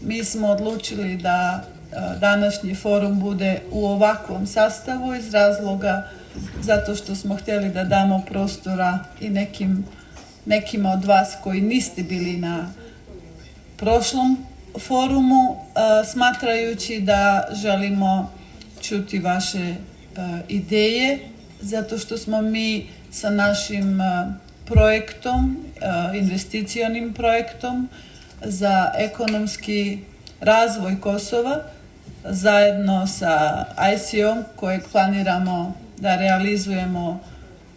mi smo odlučili da današnji forum bude u ovakvom sastavu iz razloga zato što smo htjeli da damo prostora i nekima od vas koji niste bili na prošlom forumu, smatrajući da želimo čuti vaše ideje, zato što smo mi sa našim projektom, investicionim projektom za ekonomski razvoj Kosova, zajedno sa ICO kojeg planiramo da realizujemo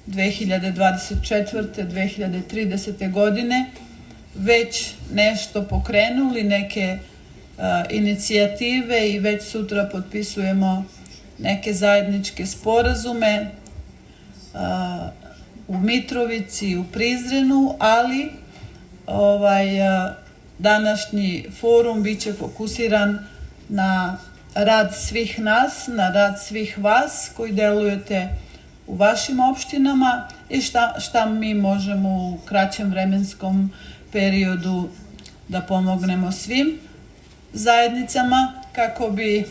2024. 2030. godine, već nešto pokrenuli, neke inicijative i već sutra potpisujemo neke zajedničke sporazume u Mitrovici, u Prizrenu, ali današnji forum biće fokusiran na rad svih nas, na rad svih vas koji delujete u vašim opštinama i šta mi možemo u kraćem vremenskom periodu da pomognemo svim zajednicama kako bi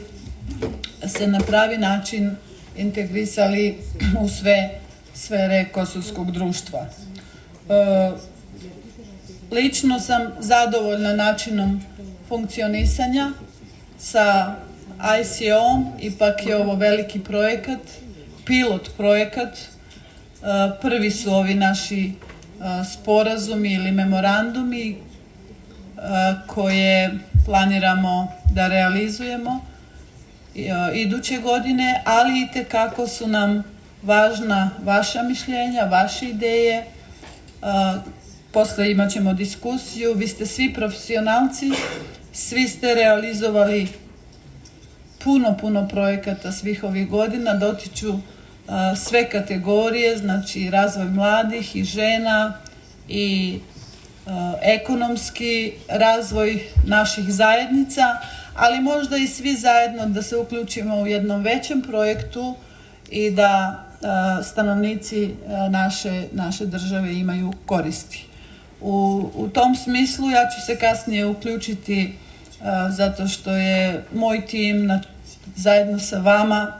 se na pravi način integrisali u sve sfere kosovskog društva. Lično sam zadovoljna načinom funkcionisanja sa ICO-om, ipak je ovo veliki projekat, pilot projekat. Prvi su ovi naši sporazumi ili memorandumi koje planiramo da realizujemo iduće godine, ali itekako su nam važna vaša mišljenja, vaše ideje. Posle imat ćemo diskusiju. Vi ste svi profesionalci, svi ste realizovali puno projekata svih ovih godina, dotiču sve kategorije, znači razvoj mladih i žena i ekonomski razvoj naših zajednica, ali možda i svi zajedno da se uključimo u jednom većem projektu i da stanovnici naše države imaju koristi. U tom smislu ja ću se kasnije uključiti zato što je moj tim zajedno sa vama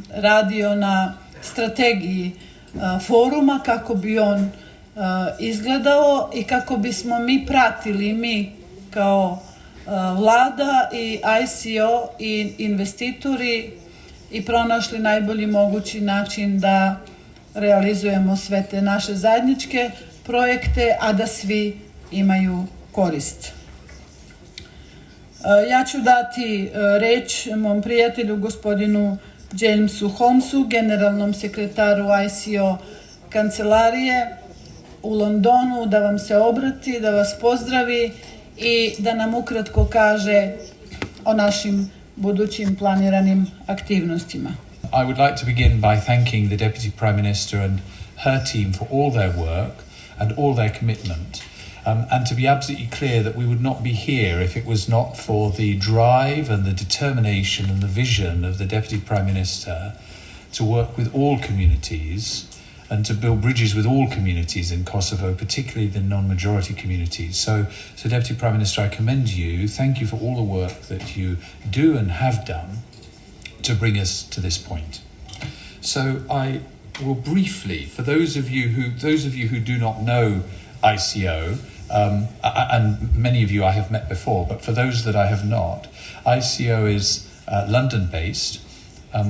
radio na strategiji foruma, kako bi on izgledao i kako bismo mi pratili, mi kao vlada i ICO i investitori, i pronašli najbolji mogući način da realizujemo sve te naše zajedničke projekte, a da svi imaju korist. Ja ću dati reč mom prijatelju, gospodinu Jamesu Holmesu, generalnom sekretaru ICO kancelarije u Londonu, da vam se obrati, da vas pozdravi i da nam ukratko kaže o našim budućim planiranim aktivnostima. I would like to begin by thanking the Deputy Prime Minister and her team for all their work and all their commitment. And to be absolutely clear that we would not be here if it was not for the drive and the determination and the vision of the Deputy Prime Minister to work with all communities and to build bridges with all communities in Kosovo, particularly the non-majority communities. So Deputy Prime Minister, I commend you. Thank you for all the work that you do and have done to bring us to this point. So I will briefly, for those of you who do not know ICO, and many of you I have met before, but for those that I have not, ICO is London-based.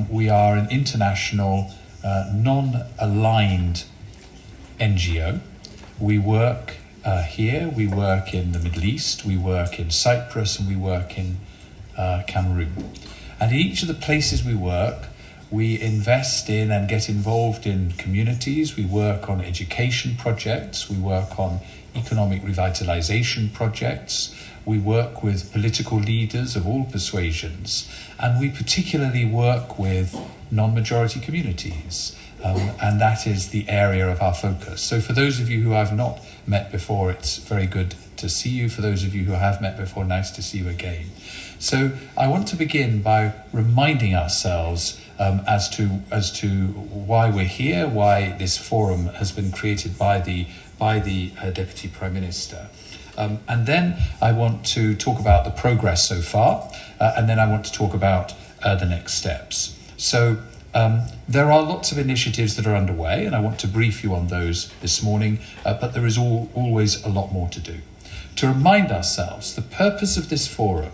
We are an international, non-aligned NGO. We work here, we work in the Middle East, we work in Cyprus, and we work in Cameroon. And in each of the places we work, we invest in and get involved in communities. We work on education projects. We work on economic revitalization projects. We work with political leaders of all persuasions. And we particularly work with non-majority communities. And that is the area of our focus. So for those of you who I've not met before, it's very good to see you. For those of you who have met before, nice to see you again. So I want to begin by reminding ourselves as to why we're here, why this forum has been created by the Deputy Prime Minister. And then I want to talk about the progress so far, and then I want to talk about the next steps. So there are lots of initiatives that are underway, and I want to brief you on those this morning, but there is always a lot more to do. To remind ourselves, the purpose of this forum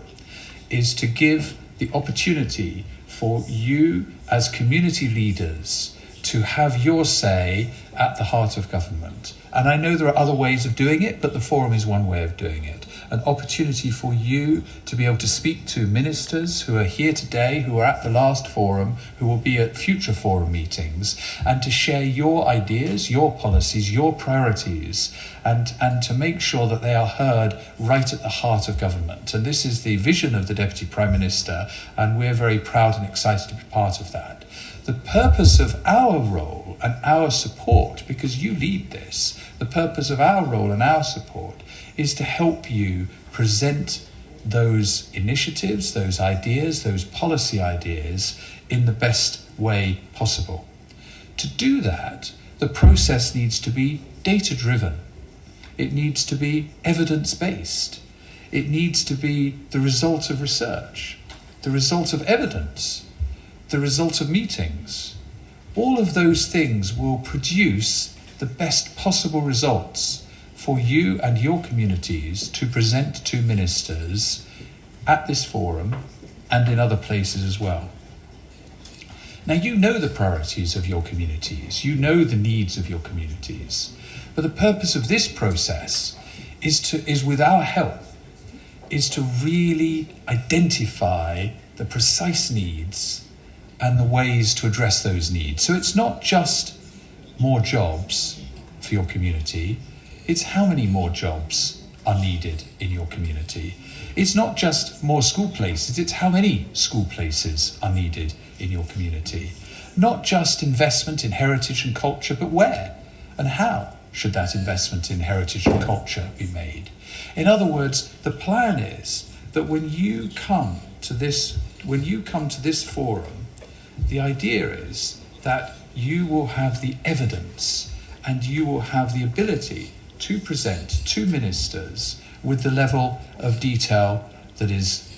is to give the opportunity for you as community leaders to have your say at the heart of government. And I know there are other ways of doing it, but the forum is one way of doing it. An opportunity for you to be able to speak to ministers who are here today, who are at the last forum, who will be at future forum meetings, and to share your ideas, your policies, your priorities, and to make sure that they are heard right at the heart of government. And this is the vision of the Deputy Prime Minister, and we're very proud and excited to be part of that. The purpose of our role and our support, because you lead this, the purpose of our role and our support is to help you present those initiatives, those ideas, those policy ideas in the best way possible. To do that, the process needs to be data-driven. It needs to be evidence-based. It needs to be the result of research, the result of evidence, the result of meetings. All of those things will produce the best possible results for you and your communities to present to ministers at this forum and in other places as well. Now, you know the priorities of your communities, you know the needs of your communities, but the purpose of this process is with our help, is to really identify the precise needs and the ways to address those needs. So it's not just more jobs for your community, it's how many more jobs are needed in your community. It's not just more school places, it's how many school places are needed in your community. Not just investment in heritage and culture, but where and how should that investment in heritage and culture be made? In other words, the plan is that when you come to this forum, the idea is that you will have the evidence and you will have the ability to present to ministers with the level of detail that is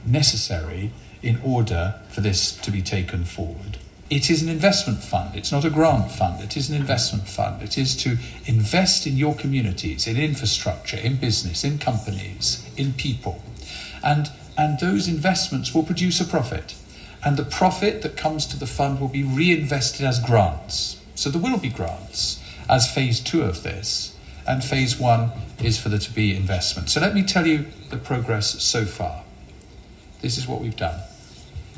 necessary in order for this to be taken forward. It is an investment fund. It's not a grant fund. It is an investment fund. It is to invest in your communities, in infrastructure, in business, in companies, in people. And those investments will produce a profit. And the profit that comes to the fund will be reinvested as grants. So there will be grants as phase 2 of this, and phase 1 is for there to be investment. So let me tell you the progress so far. This is what we've done.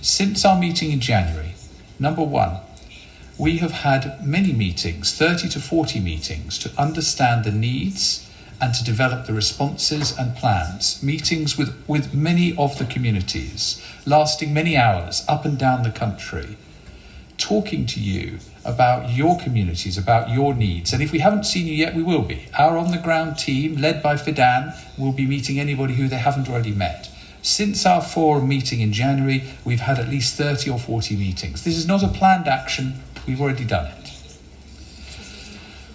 Since our meeting in January, number 1, we have had many meetings, 30 to 40 meetings, to understand the needs and to develop the responses and plans. Meetings with many of the communities, lasting many hours up and down the country, talking to you about your communities, about your needs. And if we haven't seen you yet, we will be. Our on-the-ground team, led by Fidan, will be meeting anybody who they haven't already met. Since our forum meeting in January, we've had at least 30 or 40 meetings. This is not a planned action, we've already done it.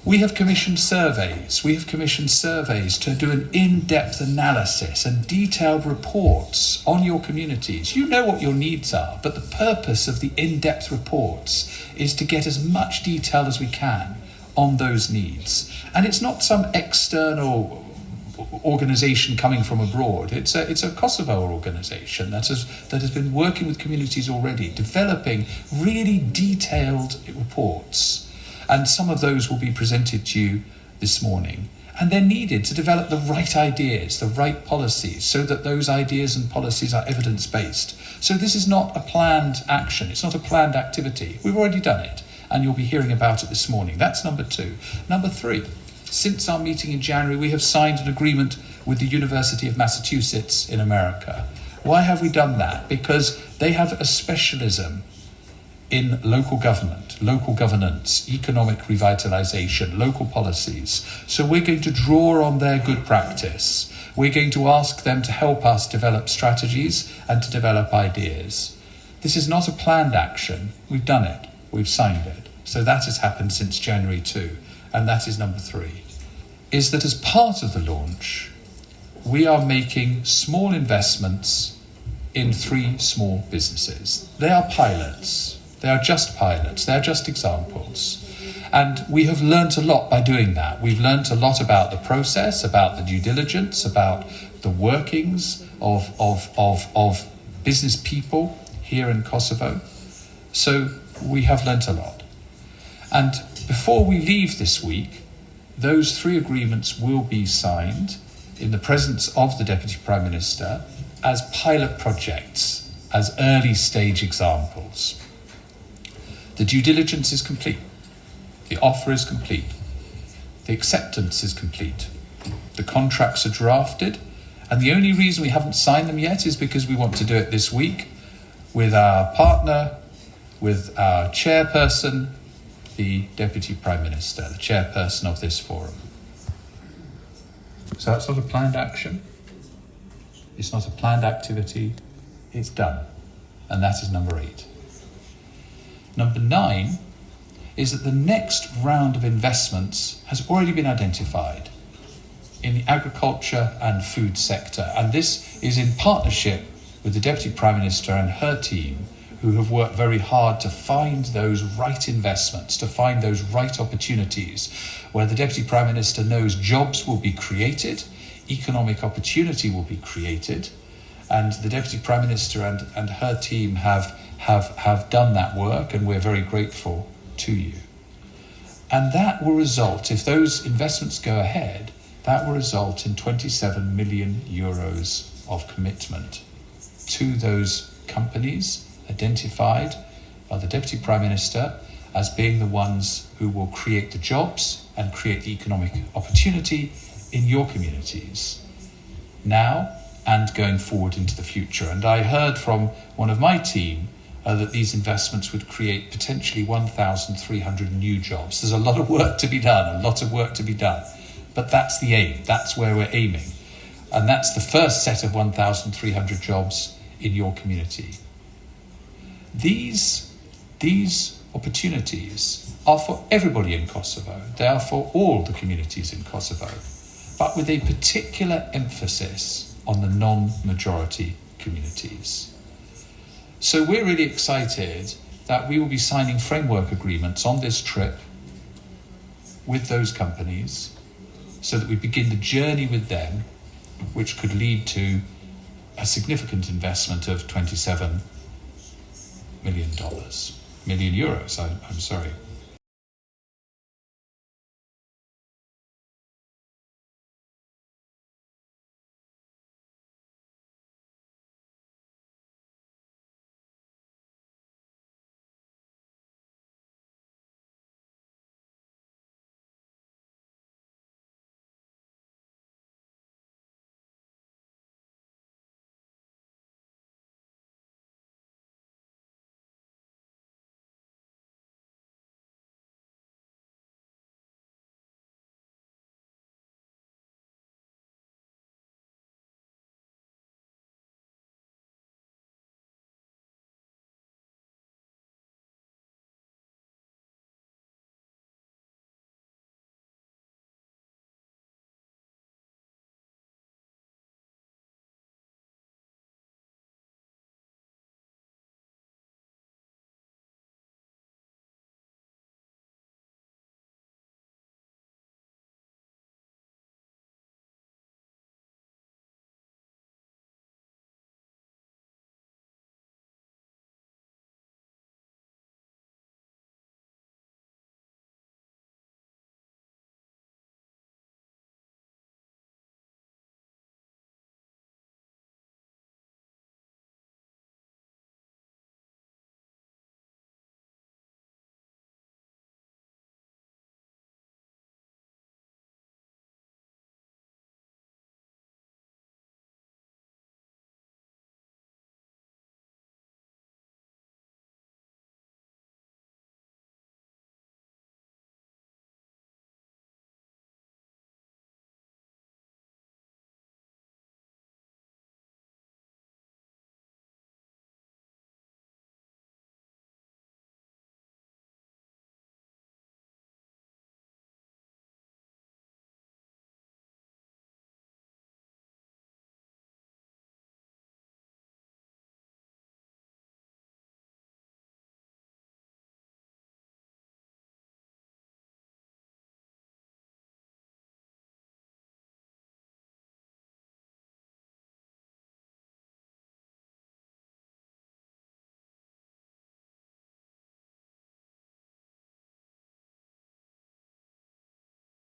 We have commissioned surveys. We have commissioned surveys to do an in-depth analysis and detailed reports on your communities. You know what your needs are, but the purpose of the in-depth reports is to get as much detail as we can on those needs. And it's not some external organisation coming from abroad. It's a Kosovo organisation that has been working with communities already, developing really detailed reports. And some of those will be presented to you this morning. And they're needed to develop the right ideas, the right policies, so that those ideas and policies are evidence-based. So this is not a planned action. It's not a planned activity. We've already done it, and you'll be hearing about it this morning. That's number 2. Number 3, since our meeting in January, we have signed an agreement with the University of Massachusetts in America. Why have we done that? Because they have a specialism in local government, local governance, economic revitalization, local policies. So we're going to draw on their good practice. We're going to ask them to help us develop strategies and to develop ideas. This is not a planned action. We've done it. We've signed it. So that has happened since January 2, and that is number 3. is that as part of the launch, we are making small investments in 3 small businesses. They are pilots. They are just pilots. They are just examples. And we have learnt a lot by doing that. We've learnt a lot about the process, about the due diligence, about the workings of business people here in Kosovo. So we have learnt a lot. And before we leave this week, those 3 agreements will be signed in the presence of the Deputy Prime Minister as pilot projects, as early stage examples. The due diligence is complete. The offer is complete. The acceptance is complete. The contracts are drafted. And the only reason we haven't signed them yet is because we want to do it this week with our partner, with our chairperson, the Deputy Prime Minister, the chairperson of this forum. So that's not a planned action. It's not a planned activity. It's done. And that is number 8. Number 9 is that the next round of investments has already been identified in the agriculture and food sector. And this is in partnership with the Deputy Prime Minister and her team, who have worked very hard to find those right investments, to find those right opportunities, where the Deputy Prime Minister knows jobs will be created, economic opportunity will be created, and the Deputy Prime Minister and her team have done that work, and we're very grateful to you. And that will result, if those investments go ahead, that will result in 27 million euros of commitment to those companies identified by the Deputy Prime Minister as being the ones who will create the jobs and create the economic opportunity in your communities now and going forward into the future. And I heard from one of my team that these investments would create potentially 1,300 new jobs. There's a lot of work to be done, but that's the aim. That's where we're aiming. And that's the first set of 1,300 jobs in your community. These opportunities are for everybody in Kosovo. They are for all the communities in Kosovo, but with a particular emphasis on the non-majority communities. So we're really excited that we will be signing framework agreements on this trip with those companies so that we begin the journey with them, which could lead to a significant investment of $27 million. I'm sorry.